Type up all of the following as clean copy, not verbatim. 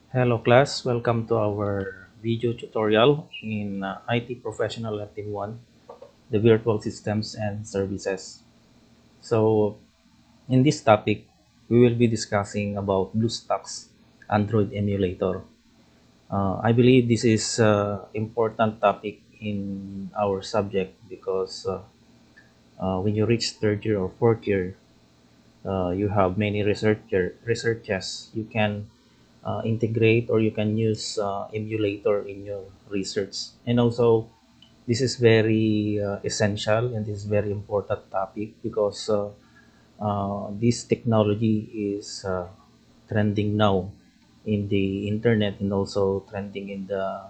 Hello class, welcome to our video tutorial in IT Professional Team 1, the virtual systems and services. So in this topic, we will be discussing about Bluestacks Android emulator. I believe this is important topic in our subject because when you reach third year or fourth year, you have many researches. You can integrate or you can use emulator in your research. And also, this is very essential and this is very important topic because this technology is trending now in the internet and also trending in the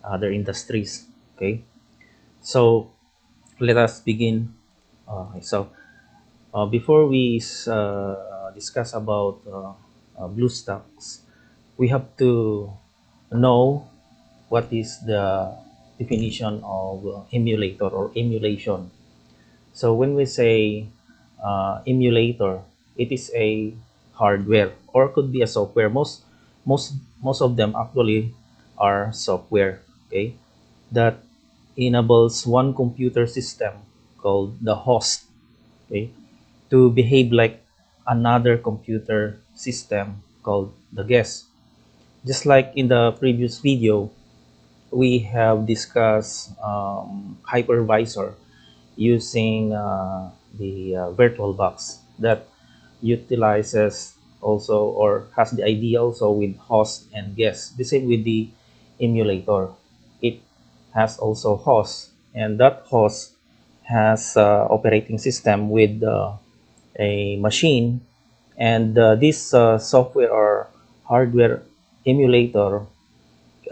other industries. Okay, so let us begin. Before we discuss about BlueStacks, we have to know what is the definition of emulator or emulation. So when we say emulator, it is a hardware or could be a software. Most of them actually are software. Okay, that enables one computer system called the host. Okay, to behave like another computer system called the guest. Just like in the previous video, we have discussed hypervisor using the virtual box that utilizes also or has the idea also with host and guest. The same with the emulator. It has also host, and that host has operating system with a machine, and this software or hardware emulator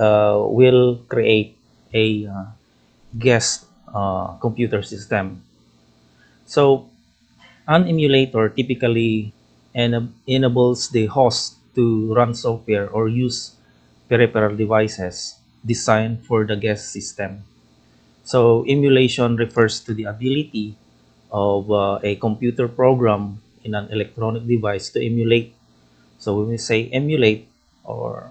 will create a guest computer system. So an emulator typically enables the host to run software or use peripheral devices designed for the guest system. So emulation refers to the ability of a computer program in an electronic device to emulate. So when we say emulate, or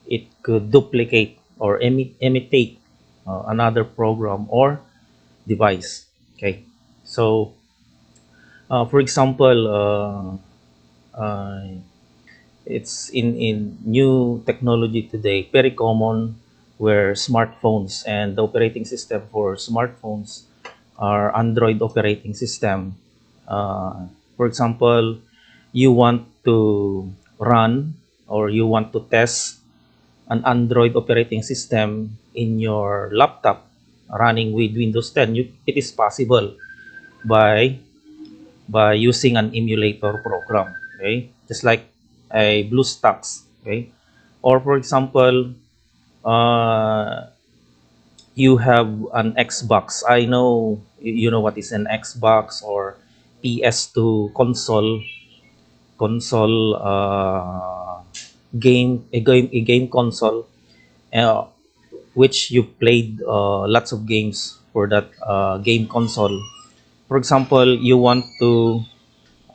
it could duplicate or imitate another program or device. Okay, so for example, uh, it's in new technology today, very common where smartphones and the operating system for smartphones are Android operating system. For example, you want to run or you want to test an Android operating system in your laptop running with Windows 10, it is possible by using an emulator program. Okay, just like a BlueStacks. Okay, or for example, uh, you have an Xbox. I know you know what is an Xbox or PS2 console game console, uh, which you played lots of games for that game console. For example, you want to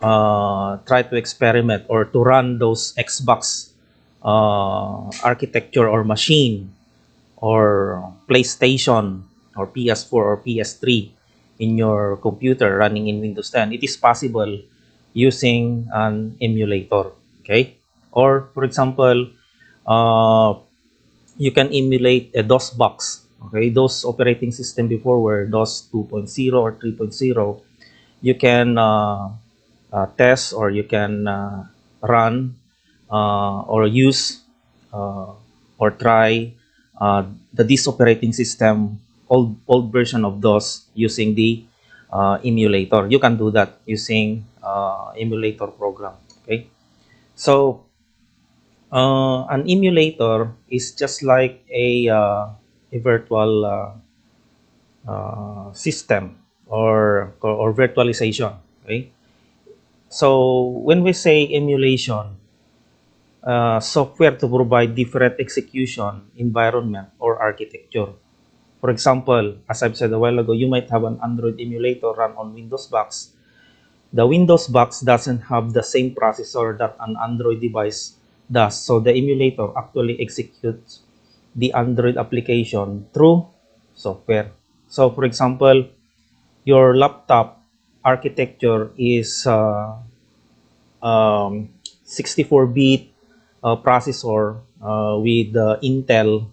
try to experiment or to run those Xbox architecture or machine or PlayStation or PS4 or PS3 in your computer running in Windows 10. It is possible using an emulator. Okay, or for example, uh, you can emulate a DOS box. Okay, DOS operating system before were DOS 2.0 or 3.0. You can test or you can run or use uh, or try the this operating system, old version of DOS using the emulator. You can do that using emulator program. Okay, so an emulator is just like a virtual system or virtualization. Okay, so when we say emulation, software to provide different execution environment or architecture. For example, as I've said a while ago, you might have an Android emulator run on Windows box. The Windows box doesn't have the same processor that an Android device does. So the emulator actually executes the Android application through software. So for example, your laptop architecture is 64-bit processor with Intel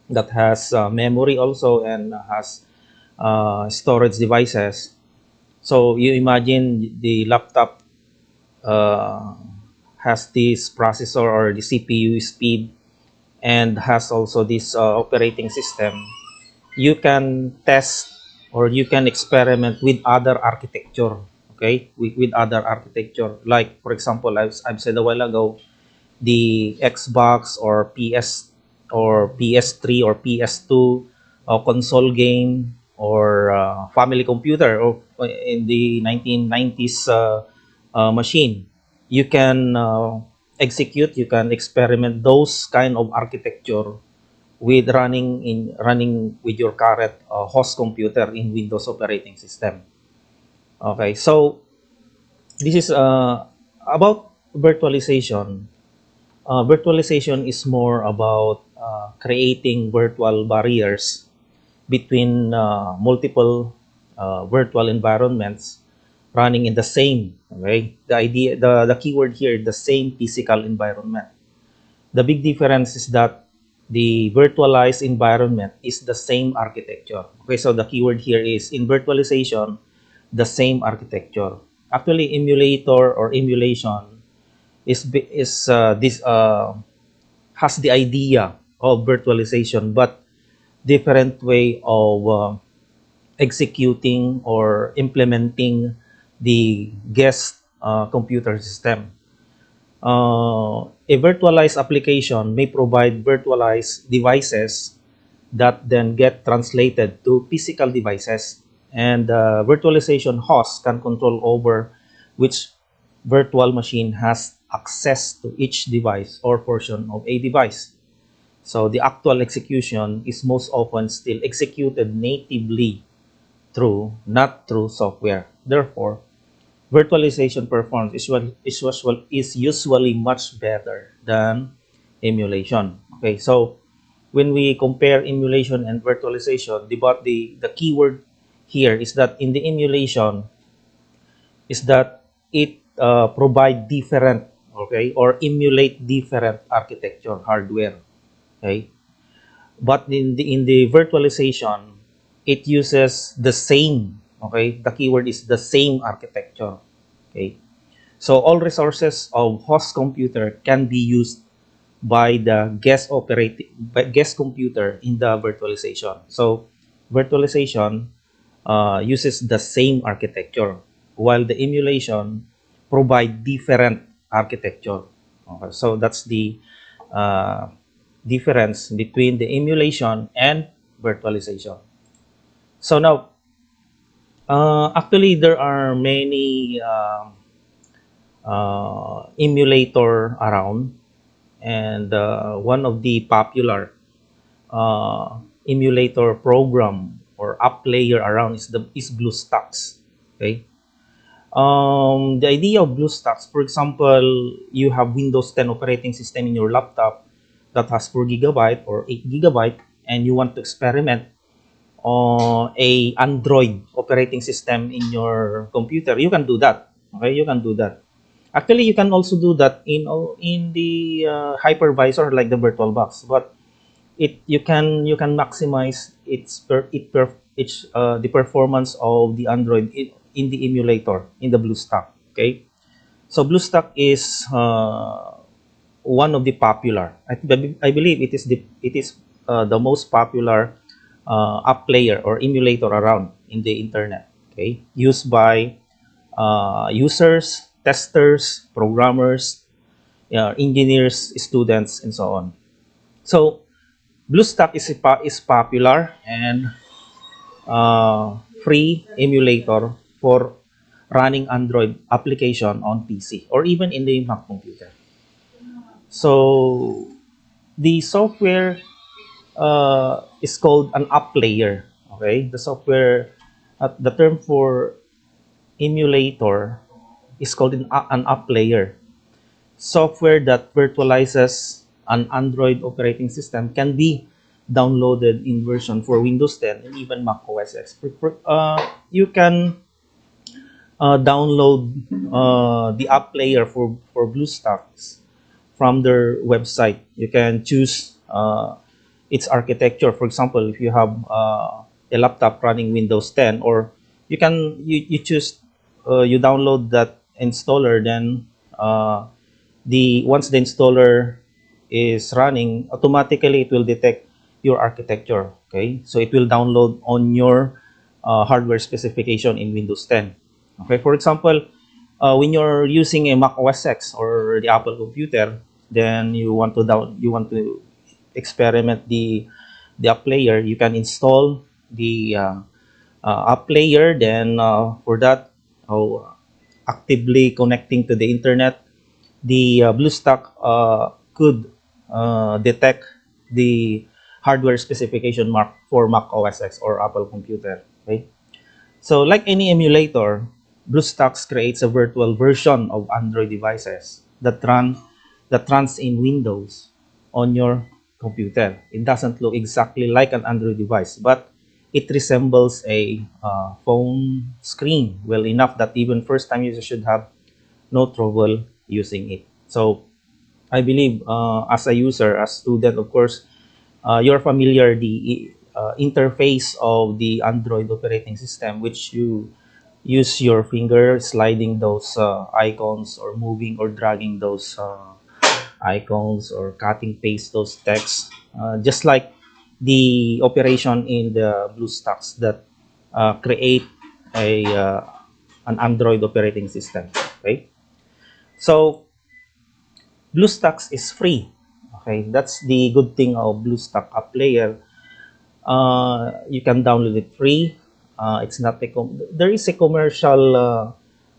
that has memory also and has storage devices. So you imagine the laptop uh, has this processor or the CPU speed and has also this operating system. You can test or you can experiment with other architecture. Okay, with other architecture, like for example, I've said a while ago, the Xbox or PS3 or PS2 or console game or family computer or in the 1990s machine. You can you can experiment those kind of architecture with running with your current host computer in Windows operating system. Okay, so this is about virtualization. Virtualization is more about creating virtual barriers between multiple virtual environments running in the same. Okay, the keyword here, the same physical environment. The big difference is that the virtualized environment is the same architecture. Okay, so the keyword here is in virtualization, the same architecture. Actually, emulator or emulation is this has the idea of virtualization, but different way of executing or implementing the guest computer system. A virtualized application may provide virtualized devices that then get translated to physical devices, and virtualization host can control over which virtual machine has access to each device or portion of a device. So the actual execution is most often still executed natively not through software. Therefore, virtualization performance is usually much better than emulation. Okay, so when we compare emulation and virtualization, the keyword here is that in the emulation is that it provide different, okay, or emulate different architecture hardware. Okay, but in the virtualization, it uses the same. Okay, the keyword is the same architecture. Okay, so all resources of host computer can be used by the guest computer in the virtualization. So virtualization uses the same architecture, while the emulation provide different architecture. Okay, so that's the uh, difference between the emulation and virtualization. So now, actually, there are many emulator around, and one of the popular emulator program or app player around is Bluestacks. Okay. The idea of Bluestacks, for example, you have Windows 10 operating system in your laptop that has 4 GB or 8 GB, and you want to experiment on a Android operating system in your computer. You can do that. Okay, you can do that. Actually, you can also do that in the hypervisor like the VirtualBox, but you can maximize the performance of the Android in the emulator in the BlueStack. Okay, so BlueStack is one of the popular. I believe it is the most popular app player or emulator around in the internet. Okay, used by users, testers, programmers, engineers, students, and so on. So BlueStack is popular and free emulator for running Android application on PC or even in the Mac computer. So the software is called an app player. Okay, the software, the term for emulator is called an app player. software that virtualizes an Android operating system can be downloaded in version for Windows 10 and even Mac OS X. You can download the app player for BlueStacks from their website. You can choose its architecture. For example, if you have a laptop running Windows 10, or you choose you download that installer, then the once the installer is running, automatically it will detect your architecture. Okay, so it will download on your hardware specification in Windows 10. Okay, for example, when you're using a Mac OS X or the Apple computer, then you want to experiment the app player. You can install the app player. Then for that, actively connecting to the internet, the BlueStack could detect the hardware specification mark for Mac OS X or Apple computer. Okay, so like any emulator, BlueStacks creates a virtual version of Android devices that runs in Windows on your computer. It doesn't look exactly like an Android device, but it resembles a phone screen well enough that even first-time users should have no trouble using it. So I believe as a user, as student, of course, you're familiar the interface of the Android operating system, which you use your finger sliding those icons, or moving or dragging those icons, or cutting paste those texts, just like the operation in the BlueStacks that create a an Android operating system. Okay, so BlueStacks is free. Okay, that's the good thing of BlueStack App Player. You can download it free. It's not there is a commercial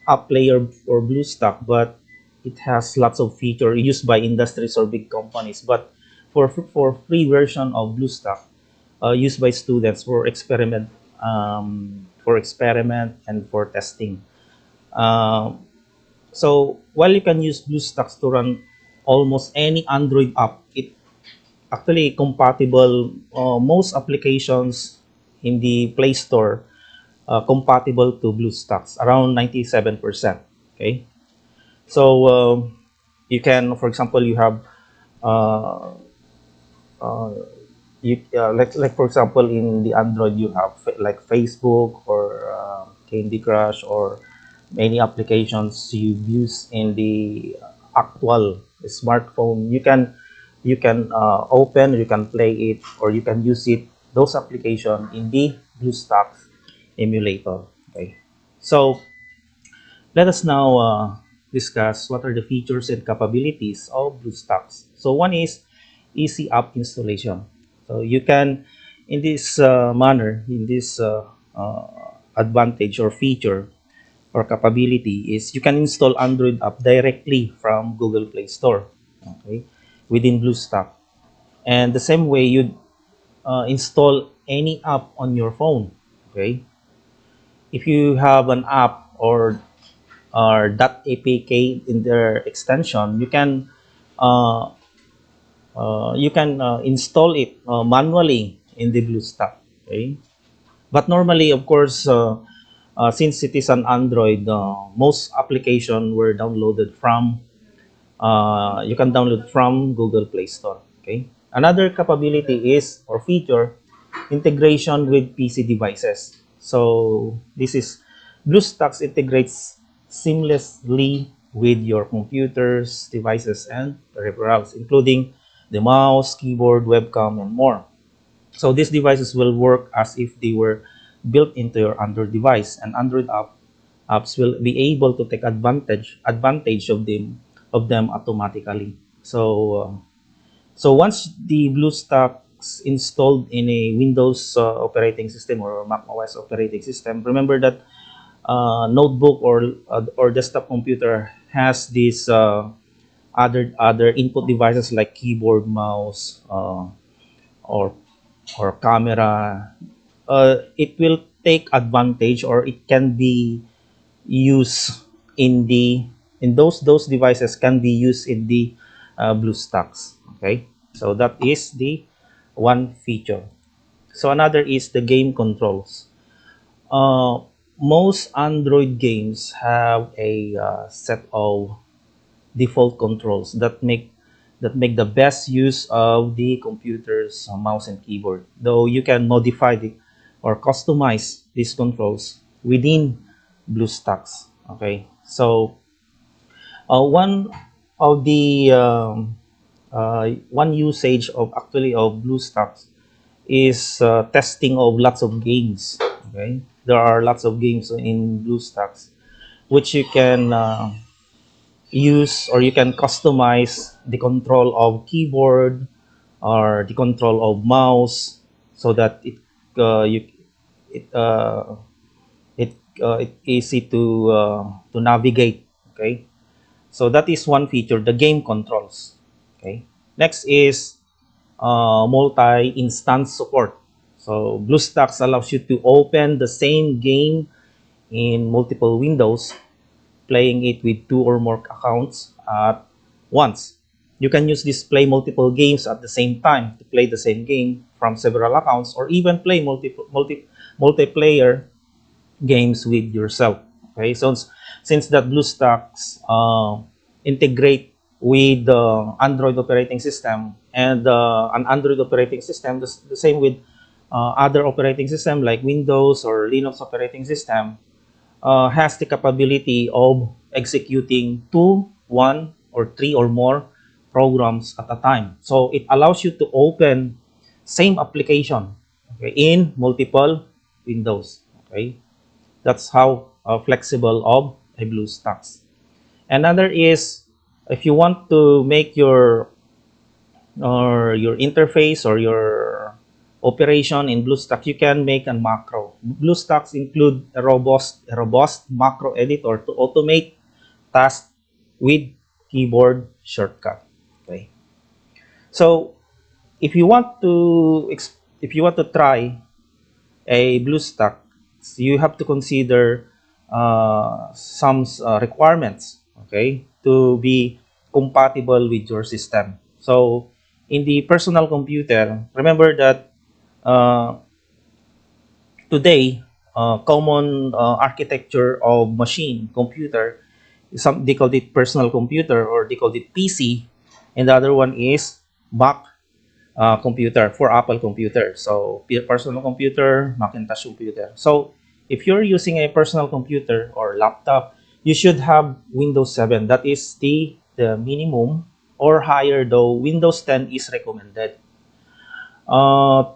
app player for BlueStack, but it has lots of features used by industries or big companies. But for free version of BlueStack, used by students for experiment and for testing. Uh, so while you can use BlueStacks to run almost any Android app, it actually compatible most applications in the Play Store compatible to BlueStacks around 97%. Okay, so you can, for example, you have uh, uh, like for example in the Android you have like Facebook or Candy Crush or many applications you use in the actual smartphone. You can open, you can play it, or you can use it those application in the BlueStacks emulator. Okay, so let us now discuss what are the features and capabilities of BlueStacks. So one is easy app installation. So you can, in this manner, in this advantage or feature or capability is you can install Android app directly from Google Play Store, okay, within BlueStack. And the same way you install any app on your phone, okay. If you have an app or .apk in their extension, you can install it manually in the BlueStack. Okay, but normally, of course, since it is an Android, most application were downloaded from you can download from Google Play Store. Okay. Another capability is or feature integration with PC devices. So this is BlueStacks integrates seamlessly with your computers, devices, and peripherals, including the mouse, keyboard, webcam, and more. So these devices will work as if they were built into your Android device, and apps will be able to take advantage of them automatically. So once the BlueStacks installed in a Windows operating system or Mac OS operating system, remember that notebook or desktop computer has these other input devices like keyboard, mouse, or camera. It will take advantage, or it can be used in the and those devices can be used in the BlueStacks. Okay, so that is the one feature. So another is the game controls. Uh, Most Android games have a set of default controls that make the best use of the computer's mouse and keyboard. Though you can modify or customize these controls within BlueStacks. Okay, so one of the one usage of actually of BlueStacks is testing of lots of games. Okay, there are lots of games in BlueStacks which you can use, or you can customize the control of keyboard or the control of mouse so that you it it easy to navigate. Okay, so that is one feature, the game controls. Okay, next is multi-instance support. So BlueStacks allows you to open the same game in multiple windows, playing it with two or more accounts at once. You can use this play multiple games at the same time to play the same game from several accounts, or even play multiplayer games with yourself. Okay, so since that BlueStacks integrate with the Android operating system, and an Android operating system, the same with other operating system like Windows or Linux operating system, has the capability of executing two, one, or three or more programs at a time. So it allows you to open same application, okay, in multiple windows. Okay, that's how flexible of a BlueStacks. Another is, if you want to make your interface or your operation in BlueStacks, you can make a macro. BlueStacks include a robust macro editor to automate tasks with keyboard shortcut. Okay. So if you want to try a BlueStack, you have to consider some requirements, okay, to be compatible with your system. So in the personal computer, remember that uh, today, common architecture of machine computer, some they called it personal computer, or they called it PC, and the other one is Mac computer for Apple computer. So personal computer, Macintosh computer. So if you're using a personal computer or laptop, you should have Windows 7. That is the minimum, or higher, though Windows 10 is recommended. 2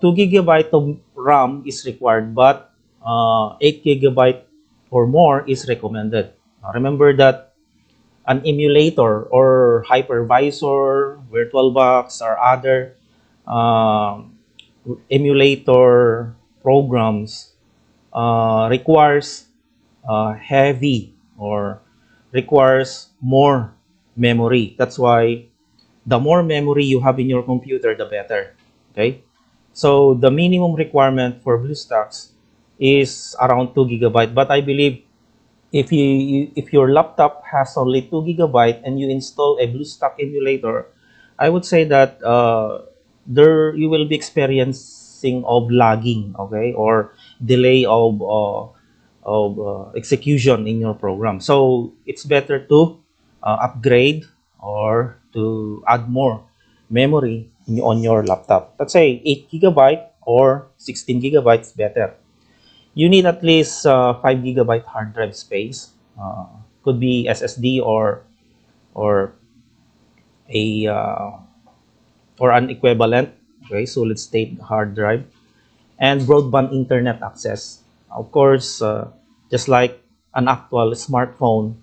GB of RAM is required, but 8 GB or more is recommended. Remember that an emulator or hypervisor, VirtualBox, or other um, emulator programs requires heavy, or requires more memory. That's why the more memory you have in your computer, the better. Okay, so the minimum requirement for BlueStacks is around 2 GB, but I believe if your laptop has only 2 GB and you install a BlueStack emulator, I would say that there you will be experiencing of lagging, okay, or delay of execution in your program. So it's better to upgrade or to add more memory on your laptop. Let's say 8 GB or 16 GB better. You need at least 5 GB hard drive space. Could be SSD, or a or an equivalent, okay, solid state hard drive, and broadband internet access. Of course, just like an actual smartphone,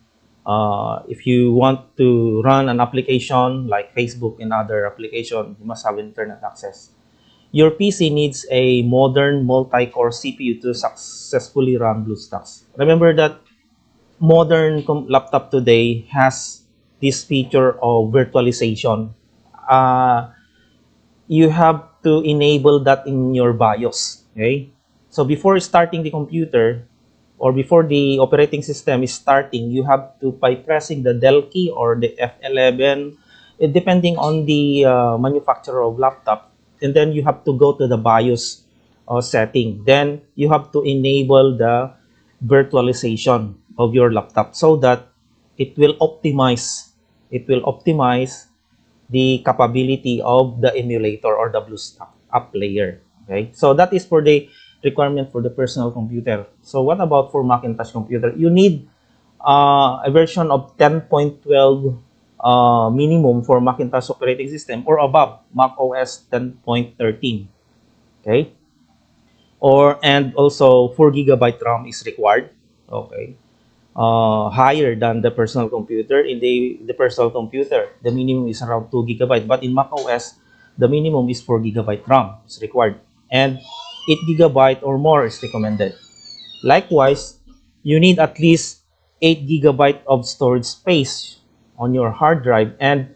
if you want to run an application like Facebook and other application, you must have internet access. Your PC needs a modern multi-core CPU to successfully run BlueStacks. Remember that modern laptop today has this feature of virtualization. Uh, you have to enable that in your BIOS. Okay, so before starting the computer, or before the operating system is starting, you have to by pressing the Del key or the F11, depending on the manufacturer of laptop, and then you have to go to the BIOS setting. Then you have to enable the virtualization of your laptop so that it will optimize it will optimize the capability of the emulator or the BlueStack app player. Okay, so that is for the requirement for the personal computer. So what about for Macintosh computer? You need a version of 10.12 minimum for Macintosh operating system or above Mac OS 10.13. Okay, and also 4 GB RAM is required. Okay, higher than the personal computer. In the personal computer, the minimum is around 2 GB, but in Mac OS, the minimum is 4 GB RAM is required, and 8 GB or more is recommended. Likewise, you need at least 8 GB of storage space on your hard drive, and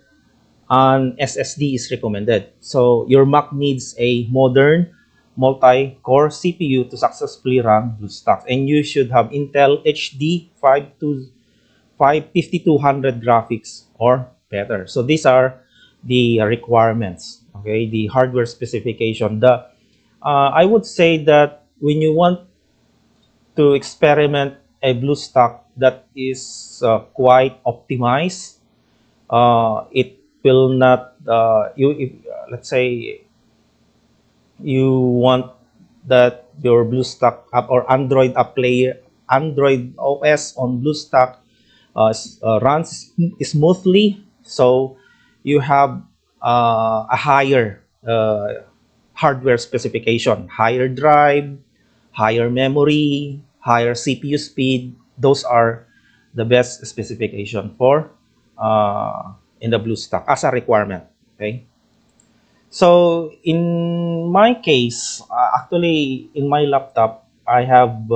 an SSD is recommended. So your Mac needs a modern multi-core CPU to successfully run BlueStacks, and you should have Intel HD 5200 graphics or better. So these are the requirements. Okay, the hardware specification. I would say that when you want to experiment a BlueStack that is quite optimized, it will not you if, let's say you want that your BlueStack app or Android app player, Android OS on BlueStack runs smoothly, so you have a higher hardware specification, higher drive, higher memory, higher CPU speed. Those are the best specification for in the BlueStack as a requirement. Okay. So in my case, actually in my laptop, I have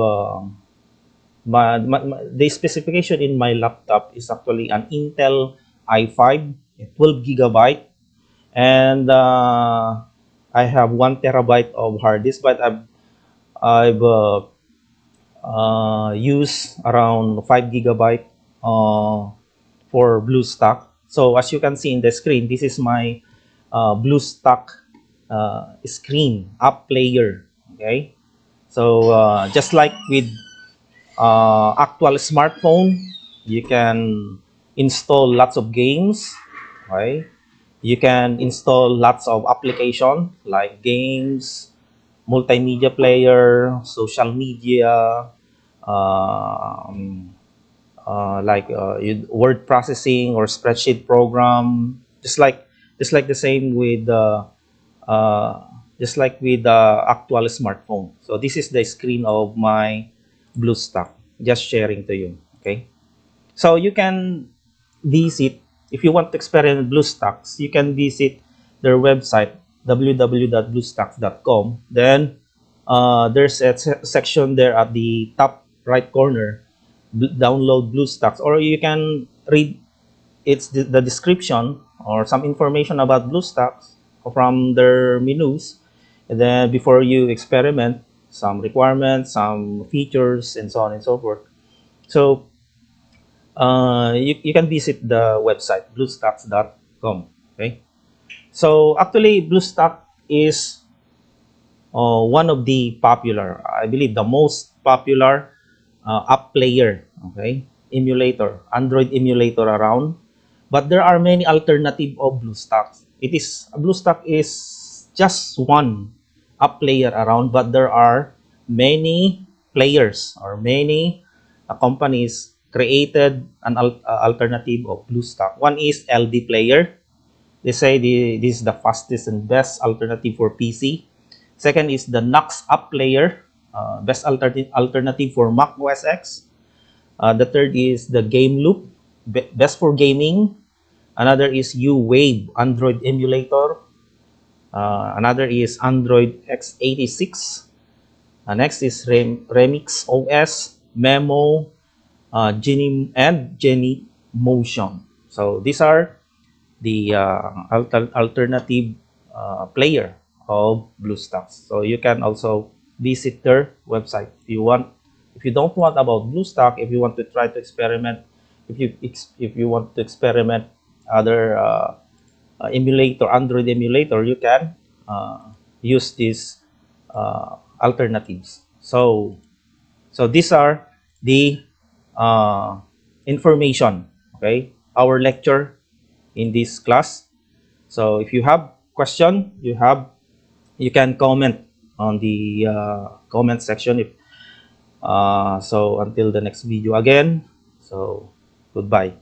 the specification in my laptop is actually an Intel i5, 12 GB, and I have 1 TB of hard disk, but I've used around 5 GB for BlueStack. So as you can see in the screen, this is my BlueStack screen app player. Okay, so just like with actual smartphone, you can install lots of games. Okay, you can install lots of application like games, multimedia player, social media, um, word processing or spreadsheet program, just like the same with uh, just like with the actual smartphone. So this is the screen of my BlueStack. Just sharing to you. Okay. So you can visit, if you want to experience BlueStacks, you can visit their website www.bluestacks.com. Then there's a section there at the top right corner, download BlueStacks, or you can read the description or some information about BlueStacks from their menus. And then before you experiment, some requirements, some features, and so on and so forth. So you can visit the website bluestacks.com. Okay, so actually BlueStack is one of the popular, I believe the most popular app player, okay, emulator, Android emulator around. But there are many alternative of BlueStacks. BlueStack is just one app player around, but there are many players or many companies created an alternative of BlueStack. One is LD Player. They say this is the fastest and best alternative for PC. Second is the Knox App Player, best alternative for Mac OS X. The third is the Game Loop, best for gaming. Another is U-Wave Android emulator. Another is Android x86. Next is Remix OS, Memo, Genie Motion. So these are the alternative player of BlueStacks. So you can also visit their website if you want If you don't want about BlueStack, if you want to try to experiment, if you want to experiment other emulator, Android emulator, you can use these alternatives. So these are the uh, information. Okay, our lecture in this class. So if you have question, you can comment on the comment section. If so, until the next video again. So goodbye.